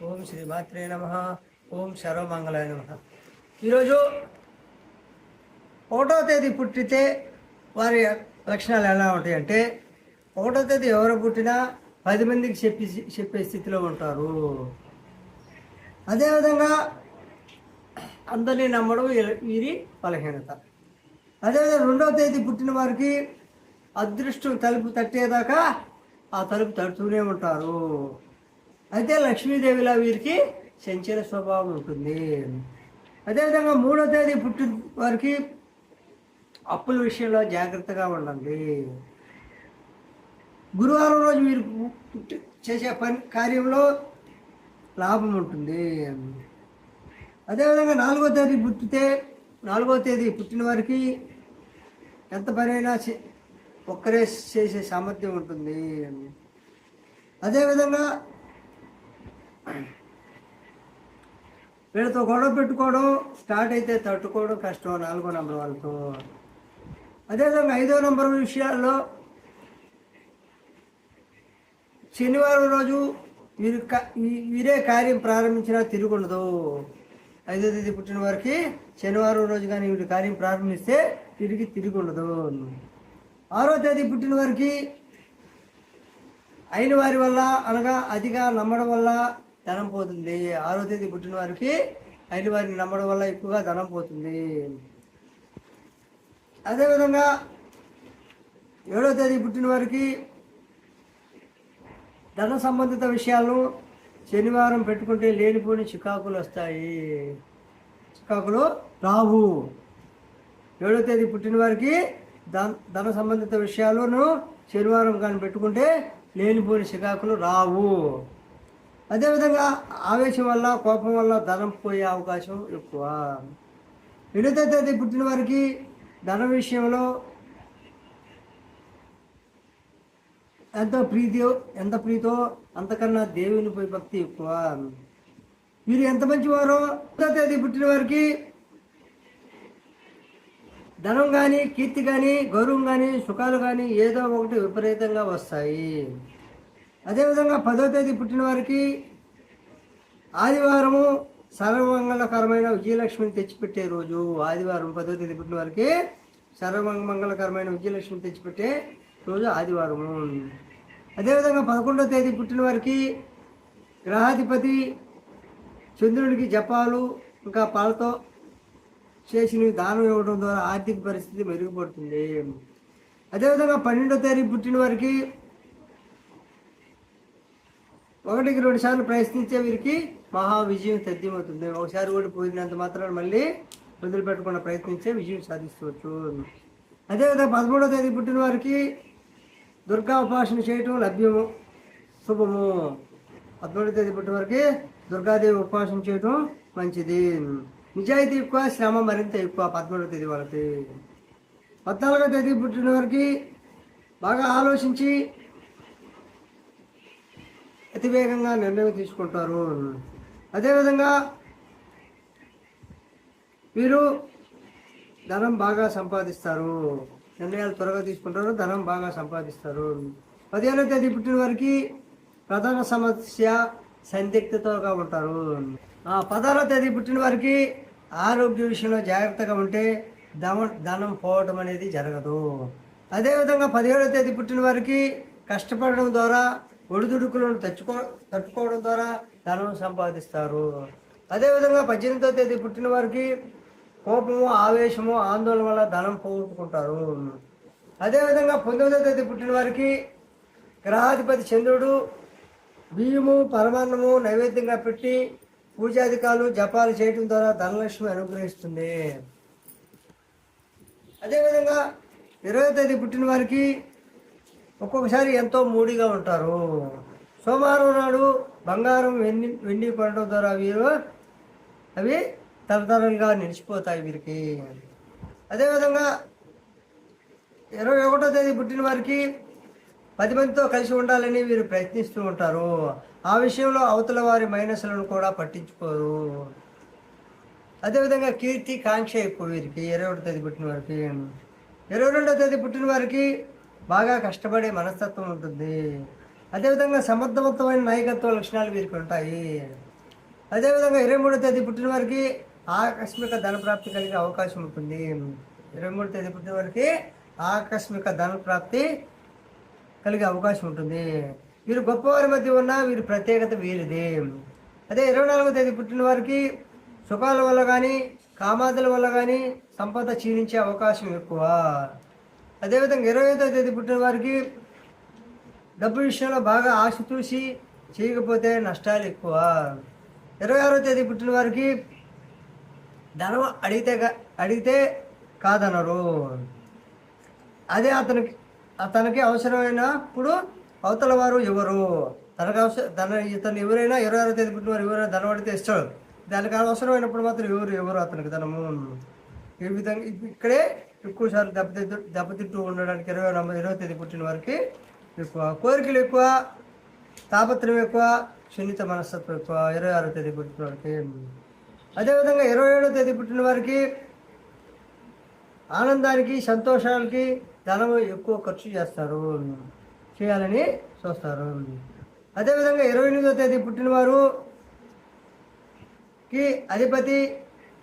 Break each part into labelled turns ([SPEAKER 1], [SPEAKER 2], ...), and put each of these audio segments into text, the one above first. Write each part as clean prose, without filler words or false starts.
[SPEAKER 1] ఓం శ్రీ మాత్రే నమ. ఓం సర్వమంగళాయ నమ. ఈరోజు 1వ తేదీ పుట్టితే వారి లక్షణాలు ఎలా ఉంటాయంటే, 1వ తేదీ ఎవరు పుట్టినా 10 మందికి చెప్పే స్థితిలో ఉంటారు. అదేవిధంగా అందరినీ నమ్మడం వీరి బలహీనత. అదేవిధంగా 2వ తేదీ పుట్టిన వారికి అదృష్టం తలుపు తట్టేదాకా ఆ తలుపు తడుతూనే ఉంటారు. అయితే లక్ష్మీదేవిలా వీరికి చంచల స్వభావం ఉంటుంది. అదేవిధంగా 3వ తేదీ పుట్టిన వారికి అప్పుల విషయంలో జాగ్రత్తగా ఉండండి. గురువారం రోజు మీరు చేసే కార్యంలో లాభం ఉంటుంది. అదేవిధంగా 4వ తేదీ పుట్టిన వారికి ఎంత పనైనా ఒక్కరే చేసే సామర్థ్యం ఉంటుంది. అదేవిధంగా వీళ్ళతో గొడవ పెట్టుకోవడం స్టార్ట్ అయితే తట్టుకోవడం కష్టం 4వ నెంబర్ వాళ్ళతో. అదేవిధంగా 5వ నెంబర్ విషయాల్లో శనివారం రోజు వీరే కార్యం ప్రారంభించినా తిరుగుండదు. 5వ తేదీ పుట్టిన వారికి శనివారం రోజు కానీ వీరి కార్యం ప్రారంభిస్తే తిరిగి ఉండదు. 6వ తేదీ పుట్టిన వారికి అయిన వారి వల్ల అనగా అతిగా నమ్మడం వల్ల ధనం పోతుంది. 6వ తేదీ పుట్టిన వారికి అయిన వారిని నమ్మడం వల్ల ఎక్కువగా ధనం పోతుంది. అదేవిధంగా 7వ తేదీ పుట్టిన వారికి ధన సంబంధిత విషయాలను శనివారం పెట్టుకుంటే లేనిపోని చికాకులు వస్తాయి, చికాకులు రావు. 7వ తేదీ పుట్టిన వారికి ధన సంబంధిత విషయాలను శనివారం కానీ పెట్టుకుంటే లేనిపోని చికాకులు రావు. అదేవిధంగా ఆవేశం వల్ల కోపం వల్ల ధనం పోయే అవకాశం ఎక్కువ. 8వ తేదీ పుట్టిన వారికి ధన విషయంలో ఎంత ప్రీతో అంతకన్నా దేవునిపై భక్తి ఎక్కువ. వీరు ఎంత మంచివారో 8వ తేదీ పుట్టిన వారికి ధనం కానీ కీర్తి కానీ గౌరవం కానీ సుఖాలు కానీ ఏదో ఒకటి విపరీతంగా వస్తాయి. అదేవిధంగా 10వ తేదీ పుట్టిన వారికి ఆదివారము సర్వమంగళకరమైన విజయలక్ష్మిని తెచ్చిపెట్టే రోజు. ఆదివారం 10వ తేదీ పుట్టిన వారికి సర్వమంగళకరమైన విజయలక్ష్మిని తెచ్చిపెట్టే రోజు ఆదివారము. అదేవిధంగా 11వ తేదీ పుట్టిన వారికి గ్రహాధిపతి చంద్రునికి జపాలు ఇంకా పాలతో చేసినవి దానం ఇవ్వడం ద్వారా ఆర్థిక పరిస్థితి మెరుగుపడుతుంది. అదేవిధంగా 12వ తేదీ పుట్టిన వారికి 1కి 2 సార్లు ప్రయత్నించే వీరికి మహా విజయం తథ్యమవుతుంది. ఒకసారి ఓడిపోయినంత మాత్రాన్ని మళ్ళీ వదిలిపెట్టకుండా ప్రయత్నించే విజయం సాధించవచ్చు. అదేవిధంగా 13వ తేదీ పుట్టిన వారికి దుర్గా ఉపాసన చేయటం లభ్యము, శుభము. 13వ తేదీ పుట్టిన వారికి దుర్గాదేవి ఉపాసన చేయటం మంచిది. నిజాయితీ ఎక్కువ, శ్రమ మరింత ఎక్కువ 13వ తేదీ వాళ్ళకి. 14వ తేదీ పుట్టిన వారికి బాగా ఆలోచించి అతివేగంగా నిర్ణయం తీసుకుంటారు. అదేవిధంగా వీరు ధనం బాగా సంపాదిస్తారు, నిర్ణయాలు త్వరగా తీసుకుంటారు, ధనం బాగా సంపాదిస్తారు. 15వ తేదీ పుట్టిన వారికి ప్రధాన సమస్య సందిగ్ధతగా ఉంటారు. 16వ తేదీ పుట్టిన వారికి ఆరోగ్య విషయంలో జాగ్రత్తగా ఉంటే ధనం పోవడం అనేది జరగదు. అదేవిధంగా 17వ తేదీ పుట్టిన వారికి కష్టపడడం ద్వారా ఒడిదుడుకులను తట్టుకోవడం ద్వారా ధనం సంపాదిస్తారు. అదేవిధంగా 18వ తేదీ పుట్టిన వారికి కోపము, ఆవేశము, ఆందోళన వల్ల ధనం పోగొట్టుకుంటారు. అదేవిధంగా 19వ తేదీ పుట్టిన వారికి గ్రహాధిపతి చంద్రుడు బియ్యము, పరమాన్నము నైవేద్యంగా పెట్టి పూజాధికాలు జపాలు చేయడం ద్వారా ధనలక్ష్మి అనుగ్రహిస్తుంది. అదేవిధంగా 20వ తేదీ పుట్టిన వారికి ఒక్కొక్కసారి ఎంతో మూడిగా ఉంటారు. సోమవారం నాడు బంగారం, వెండి కొనడం ద్వారా అవి తరతరంగా నిలిచిపోతాయి వీరికి. అదేవిధంగా 21వ తేదీ పుట్టిన వారికి 10 మందితో కలిసి ఉండాలని వీరు ప్రయత్నిస్తూ ఉంటారు. ఆ విషయంలో అవతల వారి మైనస్లను కూడా పట్టించుకోరు. అదేవిధంగా కీర్తి కాంక్ష ఎక్కువ వీరికి 21వ తేదీ పుట్టిన వారికి. 22వ తేదీ పుట్టిన వారికి బాగా కష్టపడే మనస్తత్వం ఉంటుంది. అదేవిధంగా సమర్థవంతమైన నాయకత్వ లక్షణాలు వీరికి ఉంటాయి. అదేవిధంగా 23వ తేదీ పుట్టిన వారికి ఆకస్మిక ధన ప్రాప్తి కలిగే అవకాశం ఉంటుంది. 23వ తేదీ పుట్టిన వారికి ఆకస్మిక ధన ప్రాప్తి కలిగే అవకాశం ఉంటుంది. వీరు గొప్పవారి మధ్య ఉన్న వీరి ప్రత్యేకత వీరిది. అదే 24వ తేదీ పుట్టిన వారికి సుఖాల వల్ల కానీ కామాదుల వల్ల కానీ సంపద క్షీణించే అవకాశం ఎక్కువ. అదేవిధంగా 25వ తేదీ పుట్టిన వారికి డబ్బు విషయంలో బాగా ఆశ చూసి చేయకపోతే నష్టాలు ఎక్కువ. 26వ తేదీ పుట్టిన వారికి ధనం అడిగితే కాదనరు. అదే అతనికి అవసరమైనప్పుడు అవతల వారు ఎవరు ఇతను ఎవరైనా 26వ తేదీ పుట్టిన వారు ఎవరైనా ధనం అడిగితే ఇస్తాడు. దానికి అవసరమైనప్పుడు మాత్రం ఎవరు అతనికి ధనము. ఈ విధంగా ఇక్కడే ఎక్కువసార్లు దెబ్బతింటూ ఉండడానికి 20వ తేదీ పుట్టిన వారికి ఎక్కువ కోరికలు ఎక్కువ, తాపత్రయం ఎక్కువ, సున్నిత మనస్తత్వం ఎక్కువ 26వ తేదీ పుట్టిన వారికి. అదేవిధంగా 27వ తేదీ పుట్టిన వారికి ఆనందానికి సంతోషాలకి ధనం ఎక్కువ ఖర్చు చేయాలని చూస్తారు. అదేవిధంగా 28వ తేదీ పుట్టిన వారుకి అధిపతి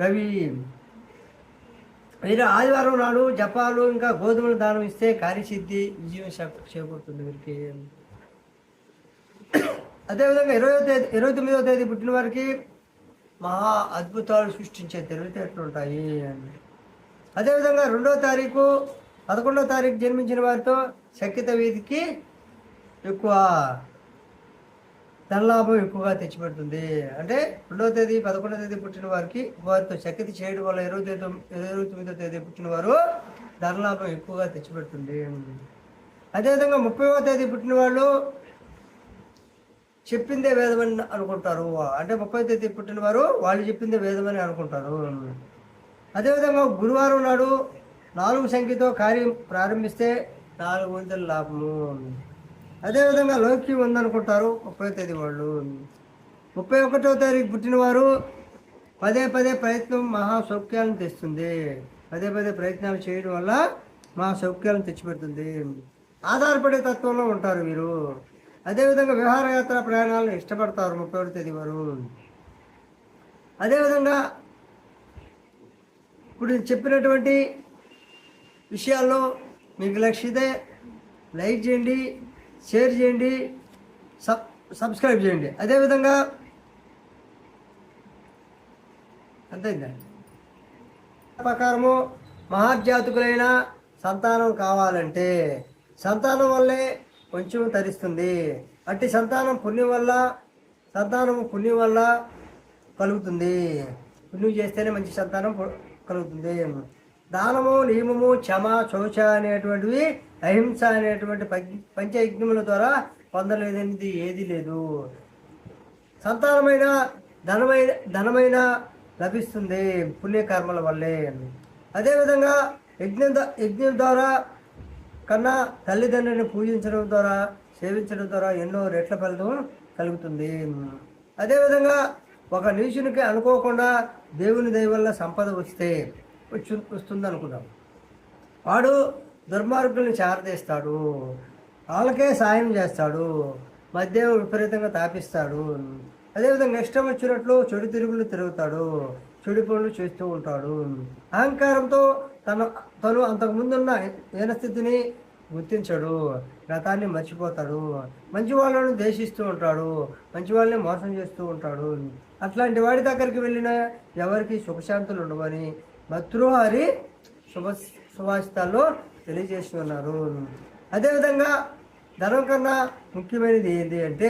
[SPEAKER 1] రవి. వీరు ఆదివారం నాడు జపాలు ఇంకా గోధుమలు దానం ఇస్తే కార్యసిద్ధి విజయం చేకూరుతుంది వీరికి. అదేవిధంగా 29వ తేదీ పుట్టిన వారికి మహా అద్భుతాలు సృష్టించే తెలివితేటలు ఉంటాయి. అదేవిధంగా 2వ తారీఖు 11వ తారీఖు జన్మించిన వారితో శక్తిత వీధికి ఎక్కువ ధనలాభం ఎక్కువగా తెచ్చిపెడుతుంది. అంటే 2వ తేదీ 11వ తేదీ పుట్టిన వారితో శక్తి చేయడం వల్ల 29వ తేదీ పుట్టిన వారు ధనలాభం ఎక్కువగా తెచ్చిపెడుతుంది. అదేవిధంగా 30వ తేదీ పుట్టిన వాళ్ళు చెప్పిందే వేదమని అనుకుంటారు. అంటే 30వ తేదీ పుట్టిన వారు వాళ్ళు చెప్పిందే వేదమని అనుకుంటారు. అదేవిధంగా గురువారం నాడు 4 సంఖ్యతో కార్యం ప్రారంభిస్తే 400 లాభము. అదేవిధంగా లౌక్యం ఉందనుకుంటారు 30వ తేదీ వాళ్ళు. 31వ తారీఖు పుట్టిన వారు పదే ప్రయత్నం మహా సౌఖ్యాలను తెస్తుంది. పదే ప్రయత్నాలు చేయడం వల్ల మహా సౌఖ్యాలను తెచ్చిపెడుతుంది. ఆధారపడే తత్వంలో ఉంటారు వీరు. అదేవిధంగా విహారయాత్ర ప్రయాణాలను ఇష్టపడతారు 30వ తేదీ వారు. అదేవిధంగా ఇప్పుడు చెప్పినటువంటి విషయాల్లో మీకు నచ్చితే లైక్ చేయండి, షేర్ చేయండి, సబ్స్క్రైబ్ చేయండి. అదేవిధంగా అంతేందండి ప్రకారము మహాజాతకులైన సంతానం కావాలంటే సంతానం వల్లే కొంచెం తరిస్తుంది. అట్టి సంతానము పుణ్యం వల్ల కలుగుతుంది. పుణ్యం చేస్తేనే మంచి సంతానం కలుగుతుంది. దానము, నియమము, క్షమ, శౌచ అనేటువంటివి, అహింస అనేటువంటి పంచయజ్ఞముల ద్వారా పొందలేదనేది ఏది లేదు. సంతానమైన ధనమైన లభిస్తుంది పుణ్యకర్మల వల్లే. అదేవిధంగా యజ్ఞం ద్వారా కన్నా తల్లిదండ్రులను పూజించడం ద్వారా సేవించడం ద్వారా ఎన్నో రెట్ల ఫలితం కలుగుతుంది. అదేవిధంగా ఒక నీచునికి అనుకోకుండా దేవుని దయ వల్ల సంపద వస్తుంది అనుకున్నాం. వాడు దుర్మార్గుల్ని చేరదీస్తాడు, వాళ్ళకే సాయం చేస్తాడు, మద్యం విపరీతంగా తాపిస్తాడు. అదేవిధంగా ఇష్టం వచ్చినట్లు చెడు తిరుగులు తిరుగుతాడు, చెడు పనులు చేస్తూ ఉంటాడు. అహంకారంతో తను అంతకుముందున్న హీనస్థితిని గుర్తించడు, గతాన్ని మర్చిపోతాడు, మంచి వాళ్ళను ద్వేషిస్తూ ఉంటాడు, మంచి వాళ్ళని మోసం చేస్తూ ఉంటాడు. అట్లాంటి వాడి దగ్గరికి వెళ్ళిన ఎవరికి సుఖశాంతులు ఉండవని భర్తృహరి సుభాషితాల్లో తెలియజేసి ఉన్నారు. అదేవిధంగా ధనం కన్నా ముఖ్యమైనది ఏంటి అంటే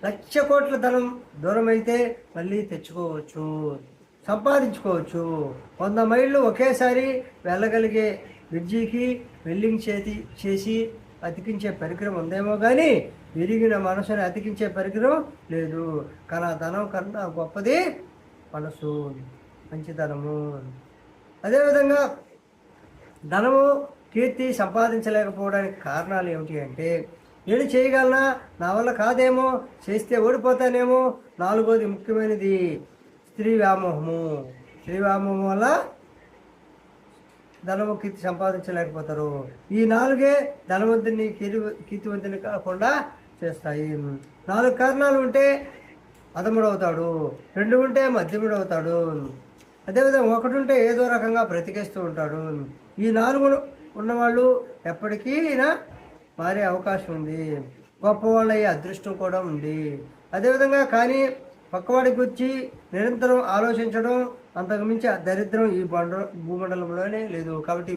[SPEAKER 1] 1,00,000 కోట్ల ధనం దూరం అయితే మళ్ళీ తెచ్చుకోవచ్చు, సంపాదించుకోవచ్చు. 100 మైళ్ళు ఒకేసారి వెళ్ళగలిగే బ్రిడ్జికి వెల్డింగ్ చేసి అతికించే పరికరం ఉందేమో కానీ విరిగిన మనసుని అతికించే పరికరం లేదు. కానీ ఆ ధనం కన్నా గొప్పది మనసు, మంచితనము. అదేవిధంగా ధనము, కీర్తి సంపాదించలేకపోవడానికి కారణాలు ఏమిటి అంటే నేను చేయగలనా, నా వల్ల కాదేమో, చేస్తే ఓడిపోతానేమో. 4వది ముఖ్యమైనది స్త్రీ వ్యామోహము. స్త్రీ వ్యామోహం వల్ల ధనము, కీర్తి సంపాదించలేకపోతారు. ఈ 4 ధనవంతుని కీర్తివంతుని కాకుండా చేస్తాయి. 4 కారణాలు ఉంటే అధముడు అవుతాడు, 2 ఉంటే మధ్యముడు అవుతాడు, అదేవిధంగా 1 ఉంటే ఏదో రకంగా బ్రతికేస్తూ ఉంటాడు. ఈ 4 ఉన్నవాళ్ళు ఎప్పటికీ మారే అవకాశం ఉంది, గొప్పవాళ్ళయ్యే అదృష్టం కూడా ఉంది. అదేవిధంగా కానీ పక్కవాడి గురించి నిరంతరం ఆలోచించడం అంతకు మించి దరిద్రం ఈ భూమండలంలోనే లేదు. కాబట్టి